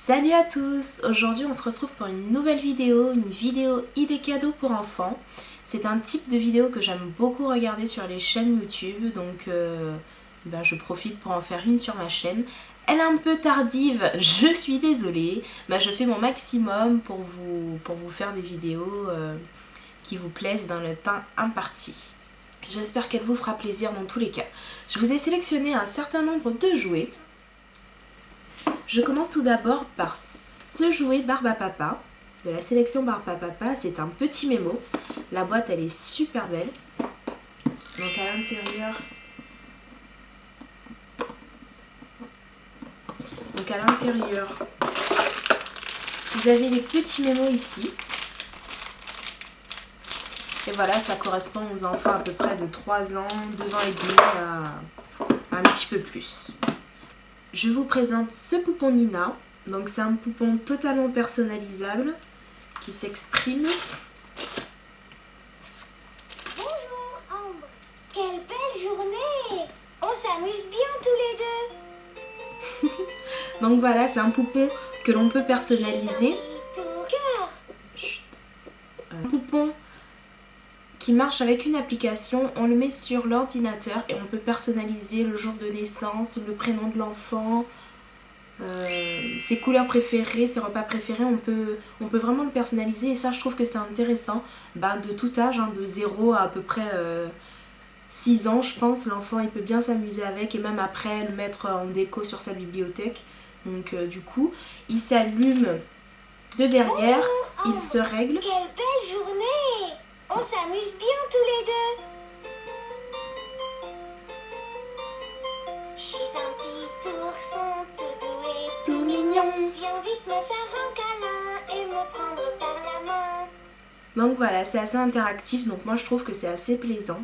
Salut à tous! Aujourd'hui on se retrouve pour une nouvelle vidéo, une vidéo idées cadeaux pour enfants. C'est un type de vidéo que j'aime beaucoup regarder sur les chaînes YouTube, donc je profite pour en faire une sur ma chaîne. Elle est un peu tardive, je suis désolée, je fais mon maximum pour vous faire des vidéos qui vous plaisent dans le temps imparti. J'espère qu'elle vous fera plaisir dans tous les cas. Je vous ai sélectionné un certain nombre de jouets. Je commence tout d'abord par ce jouet Barbe à Papa, de la sélection Barbe à Papa. C'est un petit mémo. La boîte, elle est super belle. Donc à l'intérieur, vous avez les petits mémos ici. Et voilà, ça correspond aux enfants à peu près de 3 ans, 2 ans et demi à un petit peu plus. Je vous présente ce poupon Nina. Donc c'est un poupon totalement personnalisable qui s'exprime. Bonjour Ambre, quelle belle journée! On s'amuse bien tous les deux. Donc voilà, c'est un poupon que l'on peut personnaliser. Chut. Un poupon qui marche avec une application, on le met sur l'ordinateur et on peut personnaliser le jour de naissance, le prénom de l'enfant, ses couleurs préférées, ses repas préférés, on peut vraiment le personnaliser et ça je trouve que c'est intéressant de tout âge, de 0 à peu près 6 ans je pense, l'enfant il peut bien s'amuser avec et même après le mettre en déco sur sa bibliothèque. Donc du coup il s'allume de derrière, il se règle. Quelle belle journée! On s'amuse bien tous les deux. Je suis un petit ourson tout doux et Tout mignon. Viens vite me faire un câlin et me prendre par la main. Donc voilà, c'est assez interactif, donc moi je trouve que c'est assez plaisant.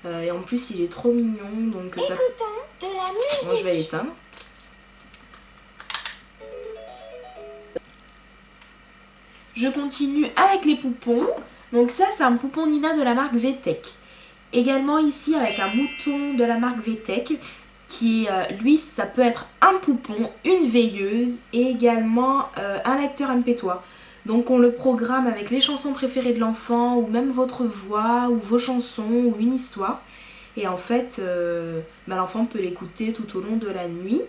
Et en plus il est trop mignon, donc ça... Écoutons de la musique. Bon, je vais l'éteindre. Je continue avec les poupons. Donc ça c'est un poupon Nina de la marque VTech. Également ici avec un mouton de la marque VTech qui lui ça peut être un poupon, une veilleuse et également un lecteur MP3. Donc on le programme avec les chansons préférées de l'enfant ou même votre voix ou vos chansons ou une histoire. Et en fait l'enfant peut l'écouter tout au long de la nuit.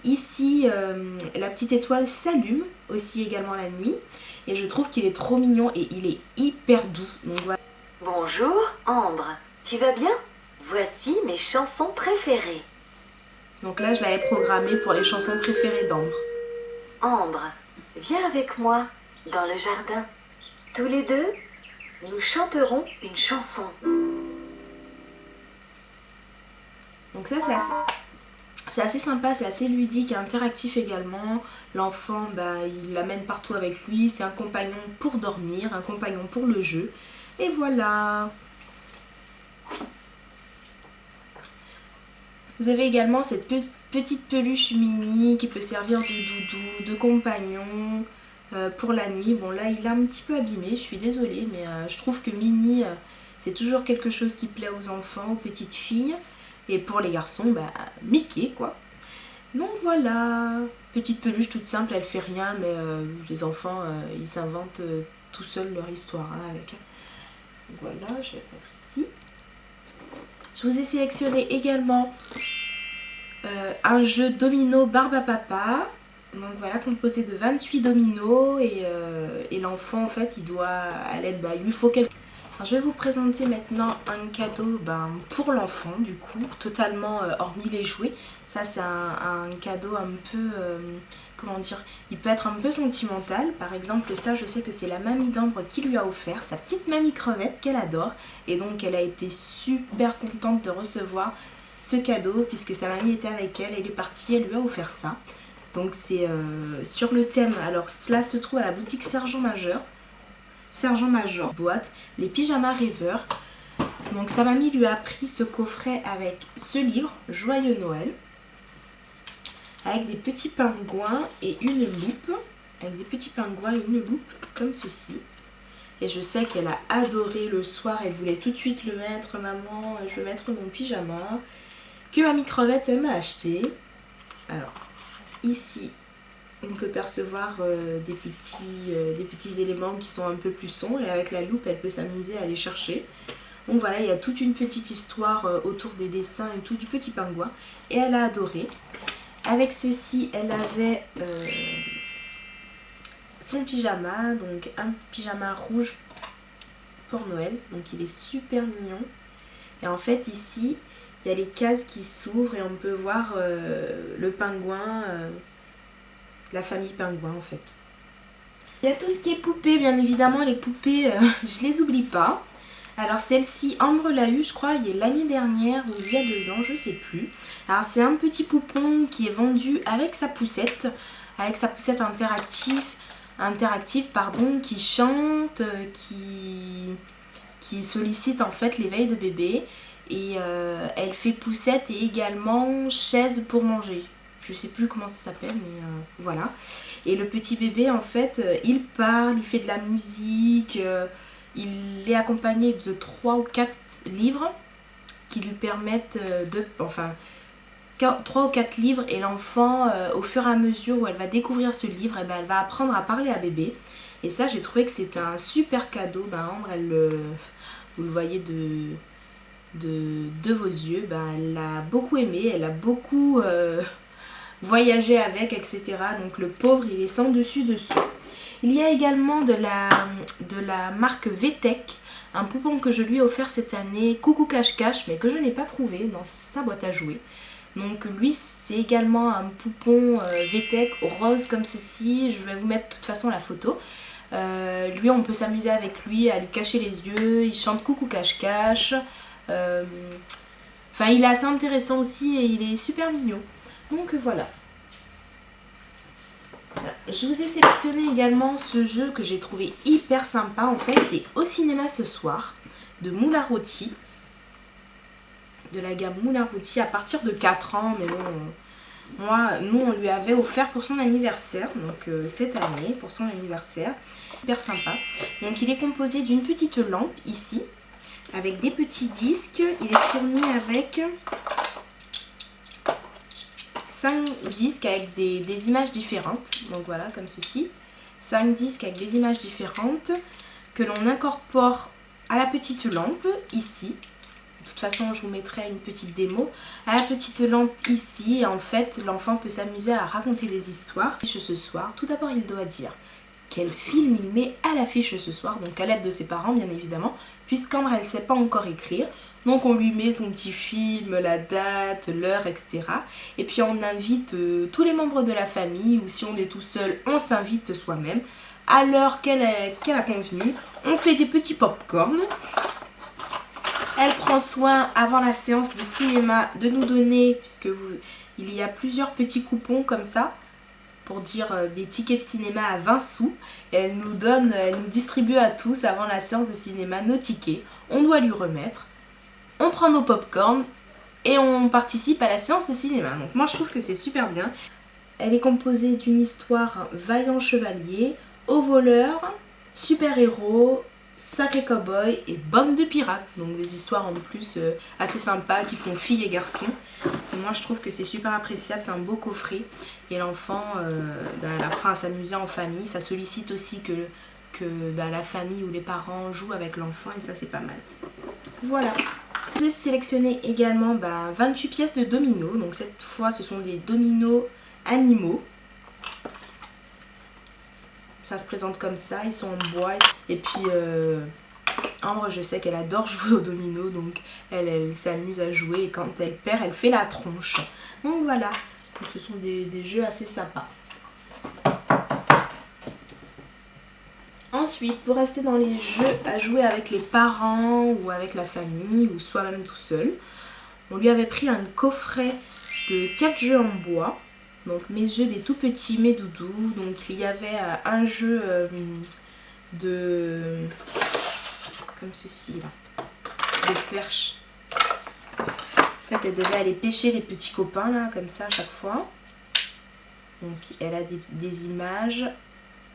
Ici la petite étoile s'allume aussi également la nuit. Et je trouve qu'il est trop mignon et il est hyper doux. Donc voilà. Bonjour Ambre, tu vas bien? Voici mes chansons préférées. Donc là je l'avais programmé pour les chansons préférées d'Ambre. Ambre, viens avec moi dans le jardin. Tous les deux, nous chanterons une chanson. Donc ça c'est assez sympa, c'est assez ludique et interactif également. L'enfant, il l'amène partout avec lui. C'est un compagnon pour dormir, un compagnon pour le jeu. Et voilà. Vous avez également cette petite peluche mini qui peut servir de doudou, de compagnon pour la nuit. Bon là il est un petit peu abîmé, je suis désolée, mais je trouve que mini c'est toujours quelque chose qui plaît aux enfants, aux petites filles. Et pour les garçons, Mickey quoi. Donc voilà, petite peluche toute simple, elle fait rien, mais les enfants, ils s'inventent tout seuls leur histoire avec. Donc voilà, je vais mettre ici. Je vous ai sélectionné également un jeu domino Barbe à Papa. Donc voilà, composé de 28 dominos et l'enfant en fait, il doit à l'aide, il lui faut quelque... Je vais vous présenter maintenant un cadeau pour l'enfant du coup, totalement hormis les jouets. Ça c'est un cadeau un peu, comment dire, il peut être un peu sentimental. Par exemple ça je sais que c'est la mamie d'Ambre qui lui a offert, sa petite mamie crevette qu'elle adore. Et donc elle a été super contente de recevoir ce cadeau puisque sa mamie était avec elle, elle est partie, elle lui a offert ça. Donc c'est sur le thème, alors cela se trouve à la boutique Sergent Major, boîte, les pyjamas rêveurs. Donc sa mamie lui a pris ce coffret avec ce livre, Joyeux Noël, avec des petits pingouins et une loupe, comme ceci. Et je sais qu'elle a adoré le soir, elle voulait tout de suite le mettre, maman, je veux mettre mon pyjama, que mamie crevette elle m'a acheté. Alors, ici, on peut percevoir des petits éléments qui sont un peu plus sombres, et avec la loupe elle peut s'amuser à les chercher. Donc voilà, il y a toute une petite histoire autour des dessins et tout du petit pingouin, et elle a adoré. Avec ceci, elle avait son pyjama, donc un pyjama rouge pour Noël, donc il est super mignon. Et en fait ici, il y a les cases qui s'ouvrent et on peut voir le pingouin, la famille pingouin en fait. Il y a tout ce qui est poupées, bien évidemment, les poupées, je les oublie pas. Alors celle-ci, Ambre l'a eu, je crois, il y a l'année dernière ou il y a 2 ans, je sais plus. Alors c'est un petit poupon qui est vendu avec sa poussette interactive, qui chante, qui sollicite en fait l'éveil de bébé. Et elle fait poussette et également chaise pour manger. Je sais plus comment ça s'appelle, mais voilà. Et le petit bébé, en fait, il parle, il fait de la musique, il est accompagné de 3 ou 4 livres qui lui permettent enfin, 3 ou 4 livres, et l'enfant, au fur et à mesure où elle va découvrir ce livre, eh ben, elle va apprendre à parler à bébé. Et ça, j'ai trouvé que c'était un super cadeau. Ambre, vous le voyez de vos yeux, elle l'a beaucoup aimé, elle a beaucoup voyagé avec, etc. Donc le pauvre, il est sans dessus dessous. Il y a également de la marque VTech, un poupon que je lui ai offert cette année, Coucou Cache-Cache, mais que je n'ai pas trouvé dans sa boîte à jouer. Donc lui, c'est également un poupon VTech rose comme ceci. Je vais vous mettre de toute façon la photo. Lui, on peut s'amuser avec lui, à lui cacher les yeux, il chante Coucou Cache-Cache. Enfin, il est assez intéressant aussi et il est super mignon. Donc voilà. Je vous ai sélectionné également ce jeu que j'ai trouvé hyper sympa. En fait, c'est Au cinéma ce soir de Moulin Rôti. De la gamme Moulin Rôti à partir de 4 ans. Mais bon, nous, on lui avait offert pour son anniversaire. Donc cette année, pour son anniversaire. Hyper sympa. Donc il est composé d'une petite lampe ici, avec des petits disques. Il est fourni avec 5 disques avec des images différentes. Donc voilà, comme ceci. 5 disques avec des images différentes que l'on incorpore à la petite lampe ici. De toute façon, je vous mettrai une petite démo. À la petite lampe ici. Et en fait, l'enfant peut s'amuser à raconter des histoires. Ce soir, tout d'abord, il doit dire quel film il met à l'affiche ce soir, donc à l'aide de ses parents bien évidemment, puisqu'Ambre elle ne sait pas encore écrire, donc on lui met son petit film, la date, l'heure, etc. Et puis on invite tous les membres de la famille, ou si on est tout seul, on s'invite soi-même, à l'heure qu'elle a convenue, on fait des petits pop-corn. Elle prend soin avant la séance de cinéma de nous donner, il y a plusieurs petits coupons comme ça, pour dire des tickets de cinéma à 20 sous. Et elle nous distribue à tous avant la séance de cinéma nos tickets. On doit lui remettre. On prend nos pop-corn et on participe à la séance de cinéma. Donc moi je trouve que c'est super bien. Elle est composée d'une histoire vaillant chevalier, haut voleur, super-héros, sacré cow-boy et bande de pirates. Donc des histoires en plus assez sympas qui font filles et garçons. Et moi je trouve que c'est super appréciable, c'est un beau coffret. Et l'enfant, elle apprend à s'amuser en famille. Ça sollicite aussi que la famille ou les parents jouent avec l'enfant, et ça c'est pas mal. Voilà. J'ai sélectionné également 28 pièces de dominos. Donc cette fois ce sont des dominos animaux. Ça se présente comme ça, ils sont en bois. Et puis Ambre, je sais qu'elle adore jouer aux dominos, donc elle s'amuse à jouer, et quand elle perd, elle fait la tronche. Donc voilà, donc, ce sont des jeux assez sympas. Ensuite, pour rester dans les jeux à jouer avec les parents ou avec la famille ou soi-même tout seul, on lui avait pris un coffret de 4 jeux en bois. Donc mes jeux des tout petits, mes doudous. Donc il y avait un jeu comme ceci là, de perche. En fait elle devait aller pêcher les petits copains là, comme ça à chaque fois. Donc elle a des images.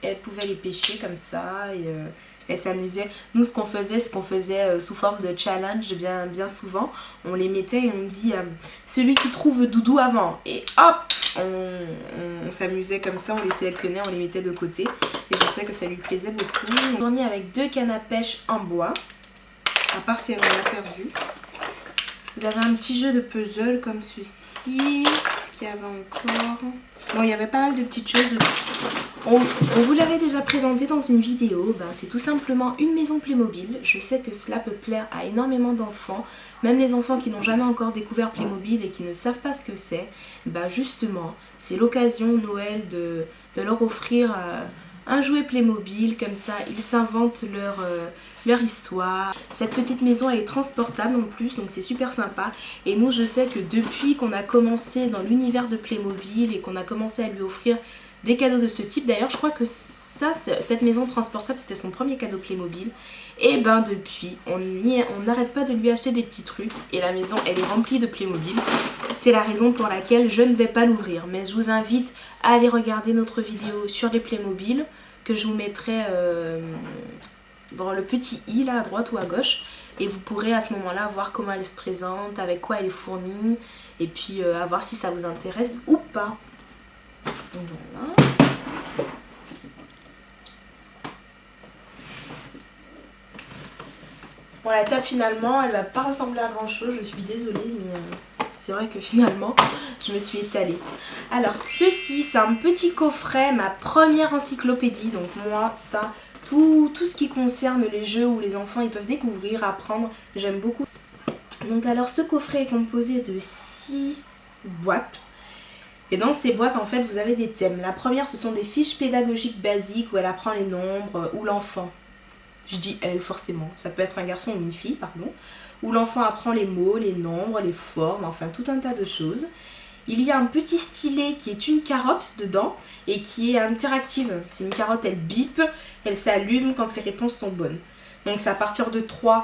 Et elle pouvait les pêcher comme ça et elle s'amusait. Nous, ce qu'on faisait, sous forme de challenge bien souvent. On les mettait et on dit celui qui trouve Doudou avant. Et hop, on s'amusait comme ça, on les sélectionnait, on les mettait de côté. Et je sais que ça lui plaisait beaucoup. On tournait avec 2 cannes à pêche en bois. À part si elle en a perdu. Vous avez un petit jeu de puzzle comme ceci. Qu'est-ce qu'il y avait encore? Bon, il y avait pas mal de petites choses. On vous l'avait déjà présenté dans une vidéo. Ben, c'est tout simplement une maison Playmobil. Je sais que cela peut plaire à énormément d'enfants. Même les enfants qui n'ont jamais encore découvert Playmobil et qui ne savent pas ce que c'est. Ben, justement, c'est l'occasion Noël de leur offrir un jouet Playmobil. Comme ça, ils s'inventent leur histoire. Cette petite maison, elle est transportable en plus, donc c'est super sympa. Et nous, je sais que depuis qu'on a commencé dans l'univers de Playmobil et qu'on a commencé à lui offrir des cadeaux de ce type, d'ailleurs je crois que cette maison transportable, c'était son premier cadeau Playmobil. Et ben depuis, on n'arrête pas de lui acheter des petits trucs et la maison, elle est remplie de Playmobil. C'est la raison pour laquelle je ne vais pas l'ouvrir, mais je vous invite à aller regarder notre vidéo sur les Playmobil que je vous mettrai dans le petit i là à droite ou à gauche, et vous pourrez à ce moment là voir comment elle se présente, avec quoi elle est fournie, et puis à voir si ça vous intéresse ou pas. Donc voilà. Bon, la table finalement elle va pas ressembler à grand chose, je suis désolée, mais c'est vrai que finalement je me suis étalée. Alors ceci c'est un petit coffret, ma première encyclopédie, donc moi ça, tout ce qui concerne les jeux où les enfants ils peuvent découvrir, apprendre, j'aime beaucoup. Donc alors ce coffret est composé de 6 boîtes. Et dans ces boîtes en fait vous avez des thèmes. La première ce sont des fiches pédagogiques basiques où elle apprend les nombres, ou l'enfant. Je dis elle forcément, ça peut être un garçon ou une fille, pardon. Où l'enfant apprend les mots, les nombres, les formes, enfin tout un tas de choses. Il y a un petit stylet qui est une carotte dedans et qui est interactive. C'est une carotte, elle bip, elle s'allume quand les réponses sont bonnes. Donc c'est à partir de 3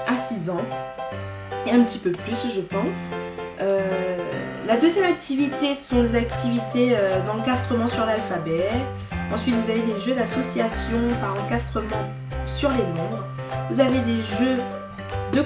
à 6 ans. Et un petit peu plus je pense. La deuxième activité, ce sont les activités d'encastrement sur l'alphabet. Ensuite vous avez des jeux d'association par encastrement sur les nombres. Vous avez des jeux de